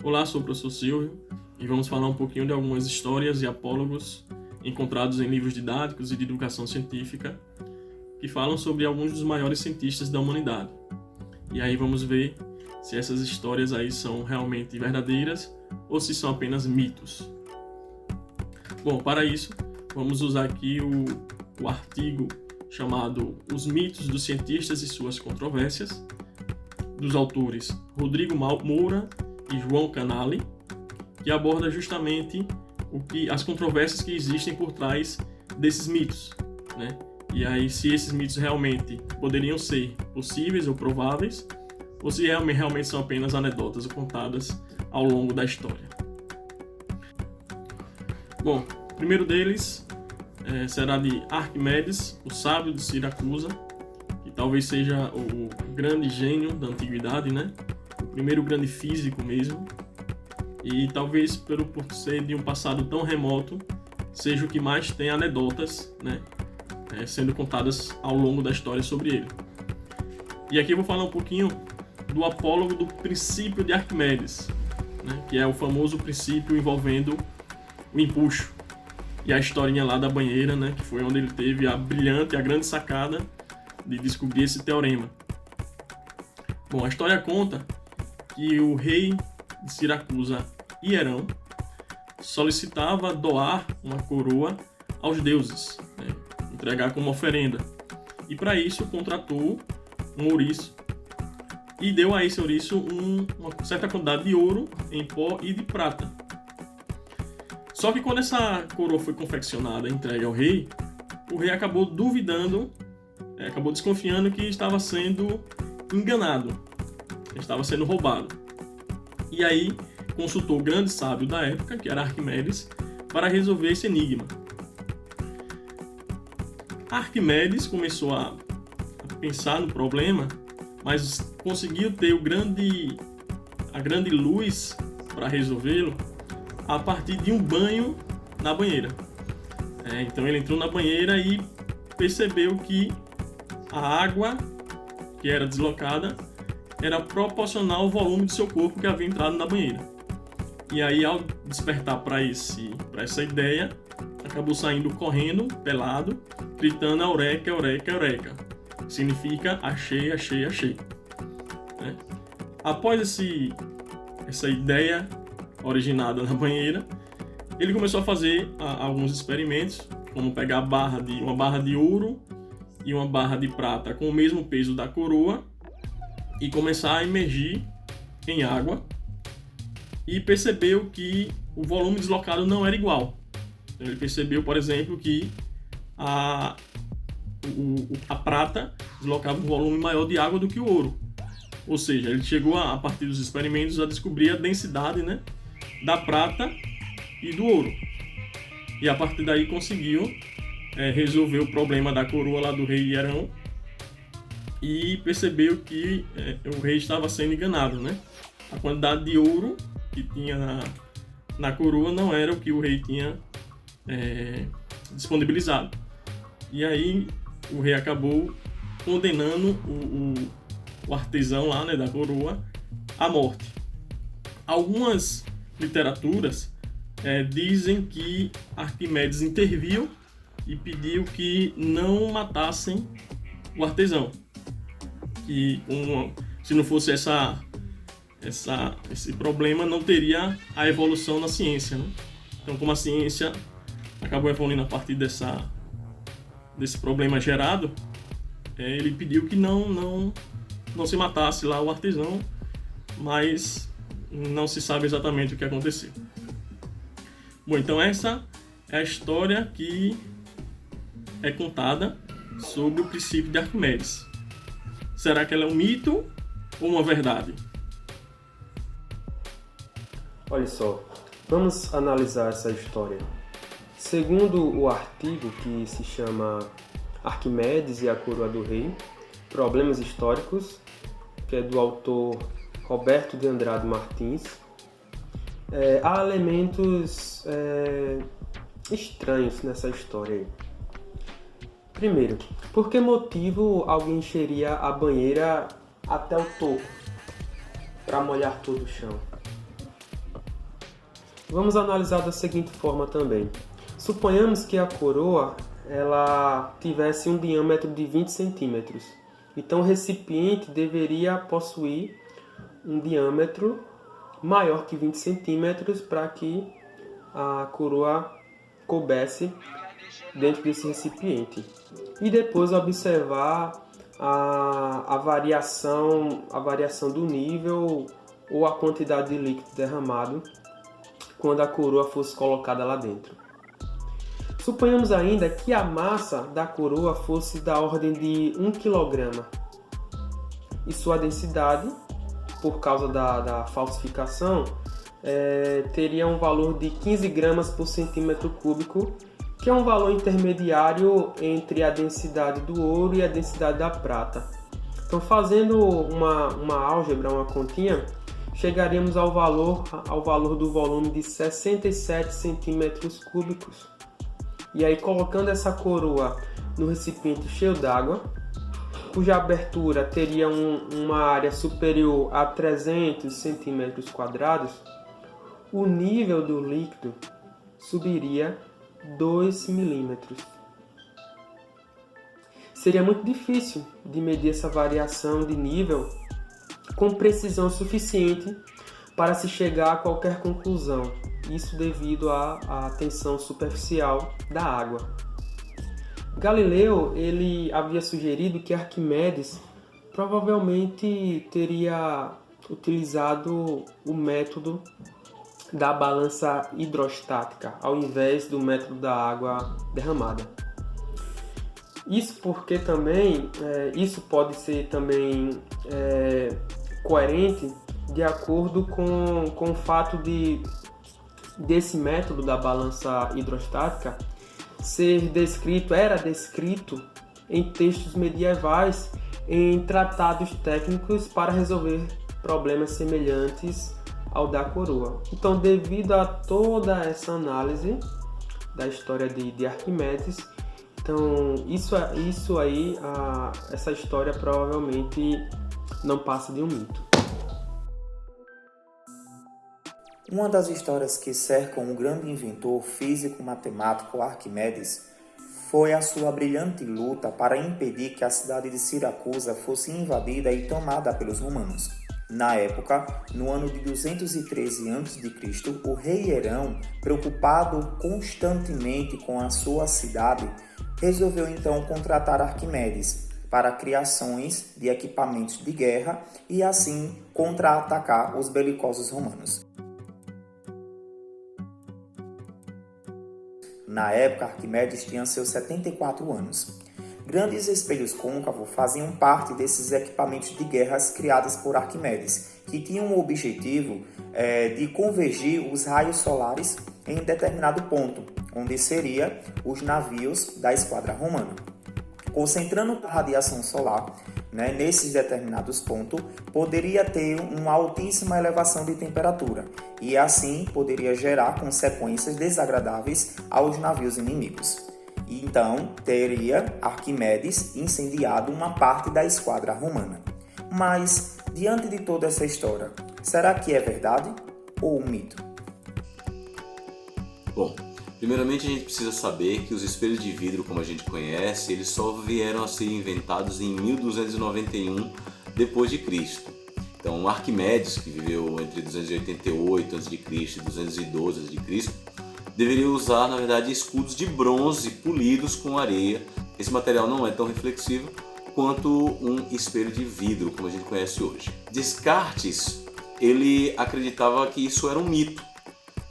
Olá, sou o professor Silvio e vamos falar um pouquinho de algumas histórias e apólogos encontrados em livros didáticos e de educação científica que falam sobre alguns dos maiores cientistas da humanidade. E aí vamos ver se essas histórias aí são realmente verdadeiras ou se são apenas mitos. Bom, para isso, vamos usar aqui o artigo chamado Os Mitos dos Cientistas e Suas Controvérsias, dos autores Rodrigo Moura e João Canale, que aborda justamente as controvérsias que existem por trás desses mitos, né? E aí, se esses mitos realmente poderiam ser possíveis ou prováveis, ou se realmente são apenas anedotas contadas ao longo da história. Bom, o primeiro deles será de Arquimedes, o sábio de Siracusa, que talvez seja o grande gênio da antiguidade, né? O primeiro grande físico mesmo. E talvez por ser de um passado tão remoto, seja o que mais tem anedotas, né? Sendo contadas ao longo da história sobre ele. E aqui eu vou falar um pouquinho do apólogo do princípio de Arquimedes, né? Que é o famoso princípio envolvendo o empuxo. E a historinha lá da banheira, né, que foi onde ele teve a grande sacada de descobrir esse teorema. Bom, a história conta que o rei de Siracusa, Hierão, solicitava doar uma coroa aos deuses, né, entregar como oferenda. E para isso contratou um ouriço e deu a esse ouriço uma certa quantidade de ouro em pó e de prata. Só que quando essa coroa foi confeccionada e entregue ao rei, o rei acabou duvidando, acabou desconfiando que estava sendo enganado, estava sendo roubado. E aí consultou o grande sábio da época, que era Arquimedes, para resolver esse enigma. Arquimedes começou a pensar no problema, mas conseguiu ter a grande luz para resolvê-lo a partir de um banho na banheira. Então ele entrou na banheira e percebeu que a água que era deslocada era proporcional ao volume do seu corpo que havia entrado na banheira. E aí, ao despertar para essa ideia, acabou saindo correndo, pelado, gritando eureka, eureka, eureka. Significa achei, achei, achei. Após essa ideia originada na banheira, ele começou a fazer alguns experimentos, como pegar uma barra de ouro e uma barra de prata com o mesmo peso da coroa e começar a imergir em água, e percebeu que o volume deslocado não era igual. Então, ele percebeu, por exemplo, que a prata deslocava um volume maior de água do que o ouro. Ou seja, ele chegou a partir dos experimentos a descobrir a densidade, né, da prata e do ouro. E a partir daí conseguiu resolver o problema da coroa lá do rei Hierão e percebeu que o rei estava sendo enganado, né? A quantidade de ouro que tinha na coroa não era o que o rei tinha disponibilizado. E aí o rei acabou condenando o artesão lá, né, da coroa à morte. Algumas literaturas dizem que Arquimedes interviu e pediu que não matassem o artesão, que se não fosse esse problema, não teria a evolução na ciência, né? Então, como a ciência acabou evoluindo a partir desse problema gerado, ele pediu que não se matasse lá o artesão, mas não se sabe exatamente o que aconteceu. Bom, então essa é a história que é contada sobre o princípio de Arquimedes. Será que ela é um mito ou uma verdade? Olha só, vamos analisar essa história. Segundo o artigo que se chama Arquimedes e a Coroa do Rei, Problemas Históricos, que é do autor Roberto de Andrade Martins, há elementos estranhos nessa história aí. Primeiro, por que motivo alguém encheria a banheira até o topo para molhar todo o chão? Vamos analisar da seguinte forma também. Suponhamos que a coroa ela tivesse um diâmetro de 20 centímetros. Então o recipiente deveria possuir um diâmetro maior que 20 centímetros para que a coroa coubesse dentro desse recipiente. E depois observar a variação do nível ou a quantidade de líquido derramado quando a coroa fosse colocada lá dentro. Suponhamos ainda que a massa da coroa fosse da ordem de 1 kg e sua densidade, por causa da falsificação, teria um valor de 15 gramas por centímetro cúbico, que é um valor intermediário entre a densidade do ouro e a densidade da prata. Então, fazendo uma álgebra, uma continha, chegaríamos ao valor do volume de 67 centímetros cúbicos. E aí, colocando essa coroa no recipiente cheio d'água, cuja abertura teria uma área superior a 300 centímetros quadrados, o nível do líquido subiria 2 milímetros. Seria muito difícil de medir essa variação de nível com precisão suficiente para se chegar a qualquer conclusão, isso devido à tensão superficial da água. Galileu ele havia sugerido que Arquimedes provavelmente teria utilizado o método da balança hidrostática ao invés do método da água derramada. Isso porque também isso pode ser também coerente de acordo com o fato desse método da balança hidrostática era descrito em textos medievais em tratados técnicos para resolver problemas semelhantes ao da coroa. Então, devido a toda essa análise da história de Arquimedes, então essa história provavelmente não passa de um mito. Uma das histórias que cercam o grande inventor físico-matemático Arquimedes foi a sua brilhante luta para impedir que a cidade de Siracusa fosse invadida e tomada pelos romanos. Na época, no ano de 213 a.C., o rei Herão, preocupado constantemente com a sua cidade, resolveu então contratar Arquimedes para criações de equipamentos de guerra e assim contra-atacar os belicosos romanos. Na época, Arquimedes tinha seus 74 anos. Grandes espelhos côncavos faziam parte desses equipamentos de guerras criados por Arquimedes, que tinham o objetivo de convergir os raios solares em determinado ponto, onde seriam os navios da esquadra romana. Concentrando a radiação solar nesses determinados pontos, poderia ter uma altíssima elevação de temperatura e assim poderia gerar consequências desagradáveis aos navios inimigos. Então, teria Arquimedes incendiado uma parte da esquadra romana. Mas, diante de toda essa história, será que é verdade ou um mito? Bom, primeiramente a gente precisa saber que os espelhos de vidro, como a gente conhece, eles só vieram a ser inventados em 1291 d.C. Então, Arquimedes, que viveu entre 288 a.C. e 212 a.C., deveria usar, na verdade, escudos de bronze polidos com areia. Esse material não é tão reflexivo quanto um espelho de vidro, como a gente conhece hoje. Descartes, ele acreditava que isso era um mito,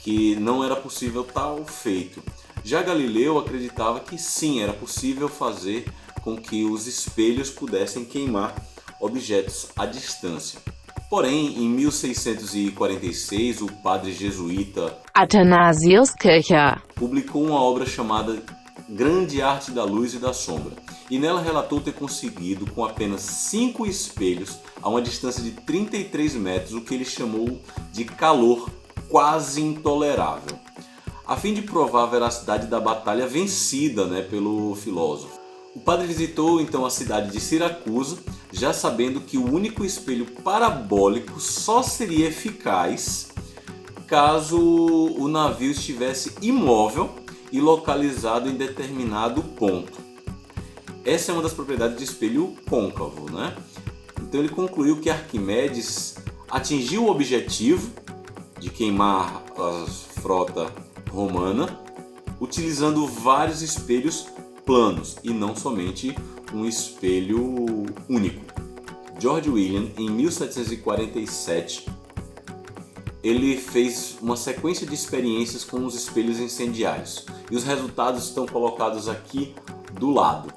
que não era possível tal feito. Já Galileu acreditava que sim, era possível fazer com que os espelhos pudessem queimar objetos à distância. Porém, em 1646, o padre jesuíta Athanasius Kircher publicou uma obra chamada Grande Arte da Luz e da Sombra, e nela relatou ter conseguido, com apenas 5 espelhos, a uma distância de 33 metros, o que ele chamou de calor quase intolerável, a fim de provar a veracidade da batalha vencida pelo filósofo. O padre visitou então a cidade de Siracusa, já sabendo que o único espelho parabólico só seria eficaz caso o navio estivesse imóvel e localizado em determinado ponto. Essa é uma das propriedades de espelho côncavo, né? Então ele concluiu que Arquimedes atingiu o objetivo de queimar a frota romana utilizando vários espelhos planos e não somente um espelho único. George William, em 1747, ele fez uma sequência de experiências com os espelhos incendiários e os resultados estão colocados aqui do lado.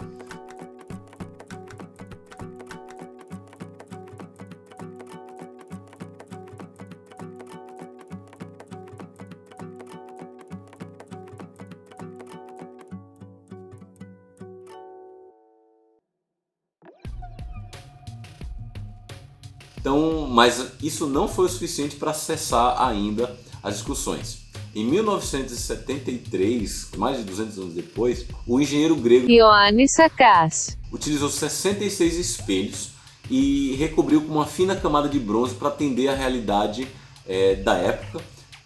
Então, mas isso não foi o suficiente para cessar ainda as discussões. Em 1973, mais de 200 anos depois, o engenheiro grego Ioannis Sakas utilizou 66 espelhos e recobriu com uma fina camada de bronze para atender à realidade da época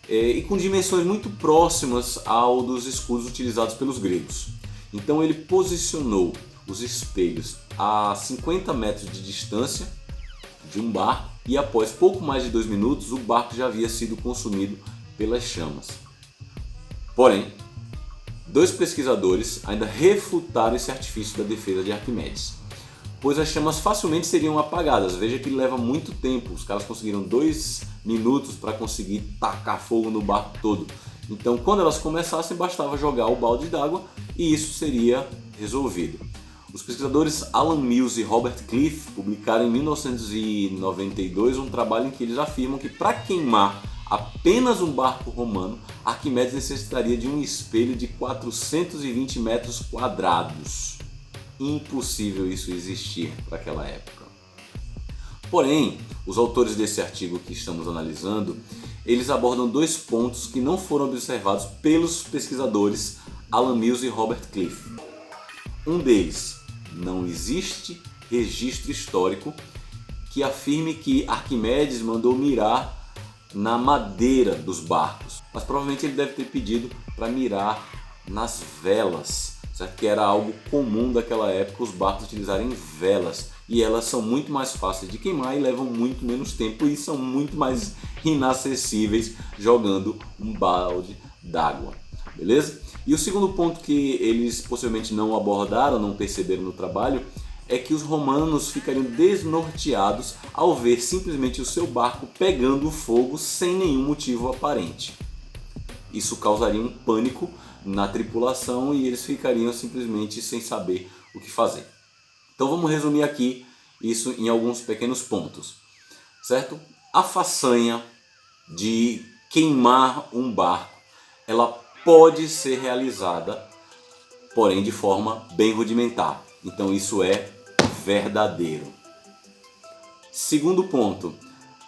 e com dimensões muito próximas ao dos escudos utilizados pelos gregos. Então ele posicionou os espelhos a 50 metros de distância de um barco e após pouco mais de 2 minutos o barco já havia sido consumido pelas chamas. Porém, 2 pesquisadores ainda refutaram esse artifício da defesa de Arquimedes, pois as chamas facilmente seriam apagadas. Veja que leva muito tempo, os caras conseguiram 2 minutos para conseguir tacar fogo no barco todo. Então quando elas começassem bastava jogar o balde d'água e isso seria resolvido. Os pesquisadores Alan Mills e Robert Cliff publicaram em 1992 um trabalho em que eles afirmam que para queimar apenas um barco romano, Arquimedes necessitaria de um espelho de 420 metros quadrados. Impossível isso existir para aquela época. Porém, os autores desse artigo que estamos analisando, eles abordam 2 pontos que não foram observados pelos pesquisadores Alan Mills e Robert Cliff. Um deles, não existe registro histórico que afirme que Arquimedes mandou mirar na madeira dos barcos, mas provavelmente ele deve ter pedido para mirar nas velas, certo? Que era algo comum daquela época os barcos utilizarem velas e elas são muito mais fáceis de queimar e levam muito menos tempo e são muito mais inacessíveis jogando um balde d'água, beleza? E o segundo ponto que eles possivelmente não abordaram, não perceberam no trabalho, é que os romanos ficariam desnorteados ao ver simplesmente o seu barco pegando fogo sem nenhum motivo aparente. Isso causaria um pânico na tripulação e eles ficariam simplesmente sem saber o que fazer. Então vamos resumir aqui isso em alguns pequenos pontos, certo? A façanha de queimar um barco, ela pode ser realizada, porém de forma bem rudimentar. Então isso é verdadeiro. Segundo ponto,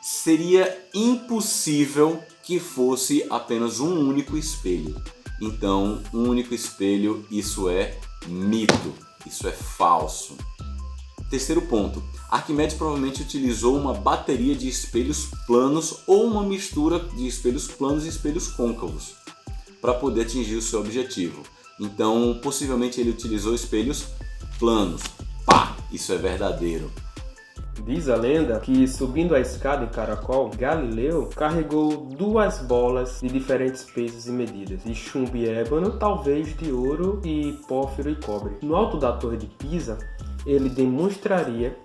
seria impossível que fosse apenas um único espelho. Então, um único espelho, isso é mito, isso é falso. Terceiro ponto, Arquimedes provavelmente utilizou uma bateria de espelhos planos ou uma mistura de espelhos planos e espelhos côncavos para poder atingir o seu objetivo. Então, possivelmente ele utilizou espelhos planos. Pá, isso é verdadeiro. Diz a lenda que, subindo a escada em caracol, Galileu carregou 2 bolas de diferentes pesos e medidas, de chumbo e ébano, talvez de ouro e pórfiro e cobre. No alto da Torre de Pisa, ele demonstraria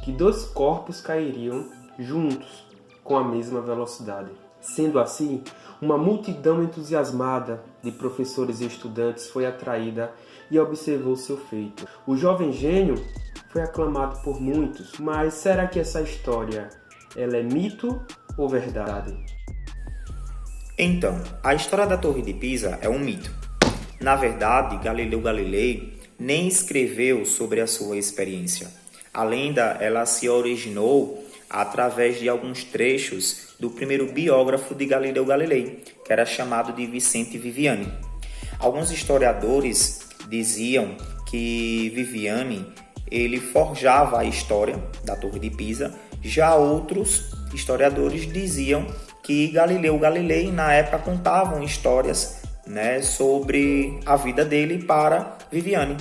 que 2 corpos cairiam juntos, com a mesma velocidade. Sendo assim, uma multidão entusiasmada de professores e estudantes foi atraída e observou seu feito. O jovem gênio foi aclamado por muitos, mas será que essa história ela é mito ou verdade? Então, a história da Torre de Pisa é um mito. Na verdade, Galileu Galilei nem escreveu sobre a sua experiência. A lenda ela se originou através de alguns trechos do primeiro biógrafo de Galileu Galilei, que era chamado de Vicente Viviani. Alguns historiadores diziam que Viviani ele forjava a história da Torre de Pisa, já outros historiadores diziam que Galileu Galilei, na época, contavam histórias, né, sobre a vida dele para Viviane,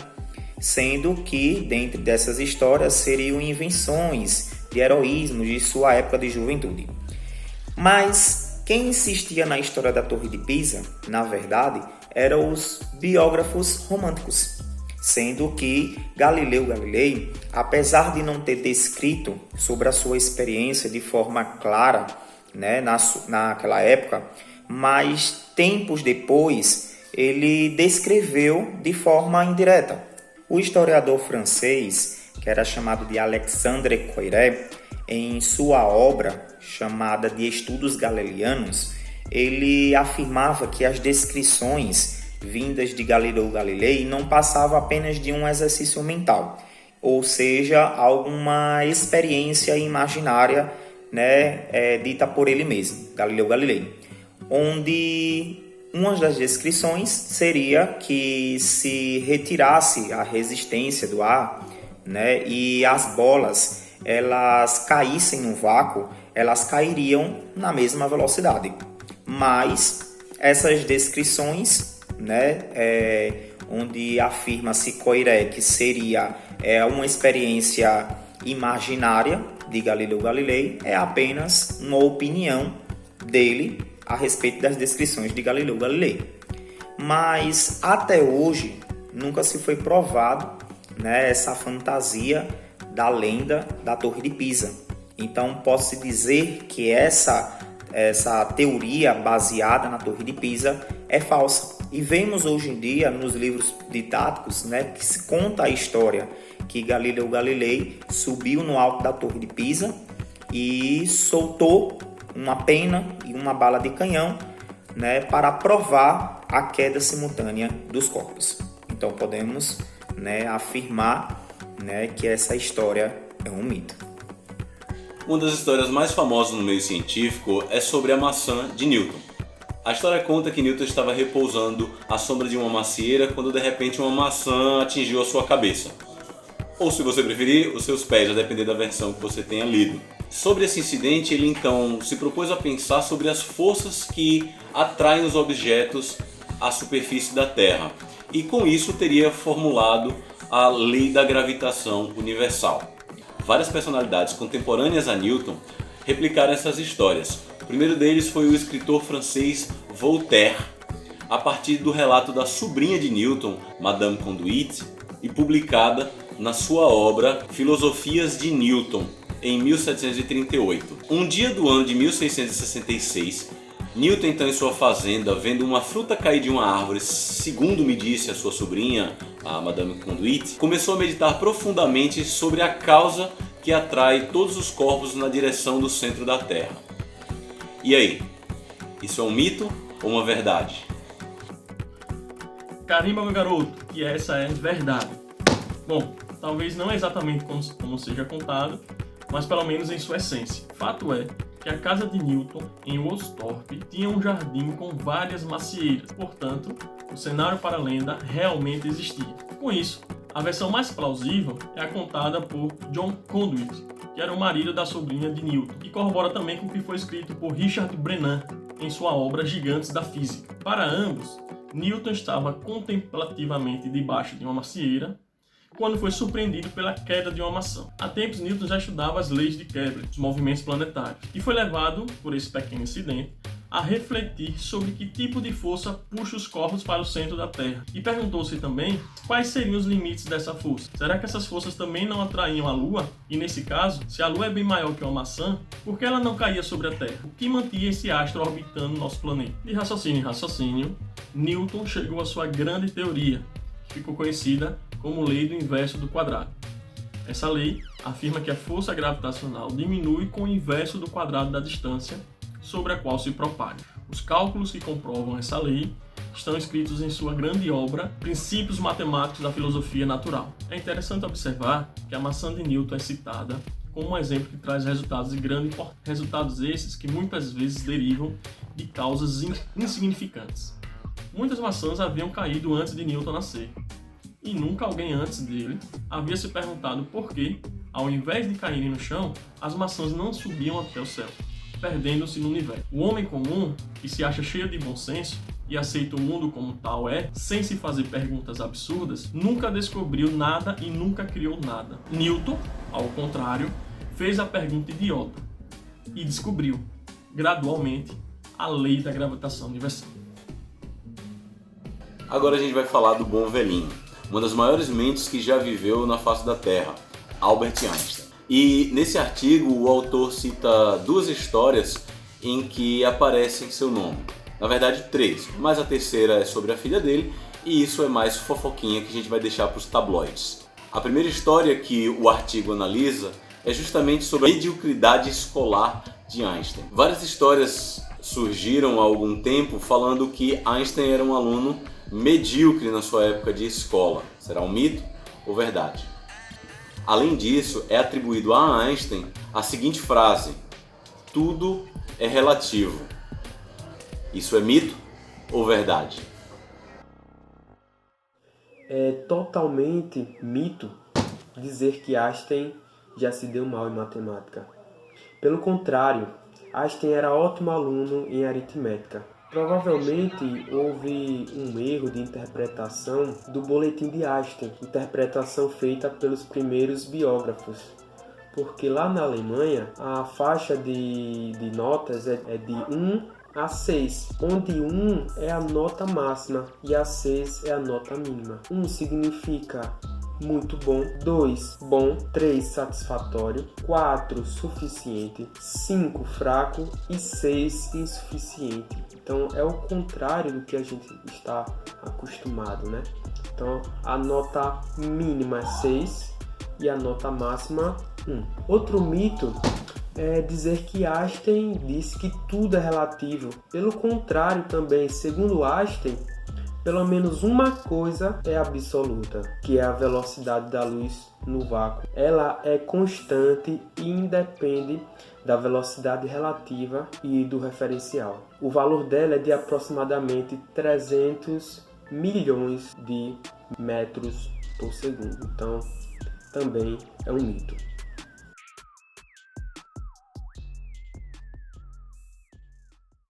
sendo que, dentre dessas histórias, seriam invenções de heroísmo de sua época de juventude. Mas quem insistia na história da Torre de Pisa, na verdade, eram os biógrafos românticos, sendo que Galileu Galilei, apesar de não ter descrito sobre a sua experiência de forma clara, né, naquela época, mas tempos depois ele descreveu de forma indireta. O historiador francês, que era chamado de Alexandre Coiré, em sua obra chamada de Estudos Galileanos, ele afirmava que as descrições vindas de Galileu Galilei não passavam apenas de um exercício mental, ou seja, alguma experiência imaginária, né, dita por ele mesmo, Galileu Galilei, onde uma das descrições seria que se retirasse a resistência do ar, né, e as bolas elas caíssem no vácuo, elas cairiam na mesma velocidade. Mas essas descrições, né, onde afirma-se Coiré que seria uma experiência imaginária de Galileu Galilei, é apenas uma opinião dele a respeito das descrições de Galileu Galilei. Mas até hoje nunca se foi provado, né, essa fantasia da lenda da Torre de Pisa. Então posso dizer que essa teoria baseada na Torre de Pisa é falsa. E vemos hoje em dia nos livros didáticos, né, que se conta a história que Galileu Galilei subiu no alto da Torre de Pisa e soltou uma pena e uma bala de canhão, né, para provar a queda simultânea dos corpos. Então podemos, né, afirmar, né, que essa história é um mito. Uma das histórias mais famosas no meio científico é sobre a maçã de Newton. A história conta que Newton estava repousando à sombra de uma macieira quando de repente uma maçã atingiu a sua cabeça. Ou, se você preferir, os seus pés, a depender da versão que você tenha lido. Sobre esse incidente, ele então se propôs a pensar sobre as forças que atraem os objetos à superfície da Terra. E com isso teria formulado a lei da gravitação universal. Várias personalidades contemporâneas a Newton replicaram essas histórias. O primeiro deles foi o escritor francês Voltaire, a partir do relato da sobrinha de Newton, Madame Conduit, e publicada na sua obra Filosofias de Newton, em 1738. Um dia do ano de 1666, Newton, então, em sua fazenda, vendo uma fruta cair de uma árvore, segundo me disse a sua sobrinha, a Madame Conduit, começou a meditar profundamente sobre a causa que atrai todos os corpos na direção do centro da Terra. E aí? Isso é um mito ou uma verdade? Carimba, meu garoto, que essa é verdade. Bom, talvez não exatamente como seja contado, mas pelo menos em sua essência. Fato é que a casa de Newton, em Woolsthorpe, tinha um jardim com várias macieiras. Portanto, o cenário para a lenda realmente existia. Com isso, a versão mais plausível é a contada por John Conduit, que era o marido da sobrinha de Newton, e corrobora também com o que foi escrito por Richard Brennan em sua obra Gigantes da Física. Para ambos, Newton estava contemplativamente debaixo de uma macieira quando foi surpreendido pela queda de uma maçã. Há tempos, Newton já estudava as leis de Kepler, os movimentos planetários, e foi levado, por esse pequeno incidente, a refletir sobre que tipo de força puxa os corpos para o centro da Terra. E perguntou-se também quais seriam os limites dessa força. Será que essas forças também não atraíam a Lua? E nesse caso, se a Lua é bem maior que uma maçã, por que ela não caía sobre a Terra? O que mantinha esse astro orbitando nosso planeta? De raciocínio em raciocínio, Newton chegou à sua grande teoria, que ficou conhecida como lei do inverso do quadrado. Essa lei afirma que a força gravitacional diminui com o inverso do quadrado da distância sobre a qual se propaga. Os cálculos que comprovam essa lei estão escritos em sua grande obra Princípios Matemáticos da Filosofia Natural. É interessante observar que a maçã de Newton é citada como um exemplo que traz resultados de grande importância. Resultados esses que muitas vezes derivam de causas insignificantes. Muitas maçãs haviam caído antes de Newton nascer, e nunca alguém antes dele havia se perguntado por que, ao invés de caírem no chão, as maçãs não subiam até o céu. perdendo-se no universo. O homem comum, que se acha cheio de bom senso e aceita o mundo como tal sem se fazer perguntas absurdas, nunca descobriu nada e nunca criou nada. Newton, ao contrário, fez a pergunta idiota e descobriu, gradualmente, a lei da gravitação universal. Agora a gente vai falar do bom velhinho, uma das maiores mentes que já viveu na face da Terra, Albert Einstein. E nesse artigo o autor cita 2 histórias em que aparece seu nome. Na verdade 3, mas a terceira é sobre a filha dele e isso é mais fofoquinha que a gente vai deixar para os tabloides. A primeira história que o artigo analisa é justamente sobre a mediocridade escolar de Einstein. Várias histórias surgiram há algum tempo falando que Einstein era um aluno medíocre na sua época de escola. Será um mito ou verdade? Além disso, é atribuído a Einstein a seguinte frase: tudo é relativo. Isso é mito ou verdade? É totalmente mito dizer que Einstein já se deu mal em matemática. Pelo contrário, Einstein era ótimo aluno em aritmética. Provavelmente houve um erro de interpretação do boletim de Einstein, interpretação feita pelos primeiros biógrafos, porque lá na Alemanha a faixa de notas é de 1 a 6, onde 1 é a nota máxima e a 6 é a nota mínima. 1 significa muito bom, 2 bom, 3 satisfatório, 4 suficiente, 5 fraco e 6 insuficiente. Então é o contrário do que a gente está acostumado, né? Então a nota mínima é 6 e a nota máxima 1. Outro mito é dizer que Einstein disse que tudo é relativo. Pelo contrário também, segundo Einstein, pelo menos uma coisa é absoluta, que é a velocidade da luz no vácuo. Ela é constante e independe da velocidade relativa e do referencial. O valor dela é de aproximadamente 300 milhões de metros por segundo. Então, também é um mito.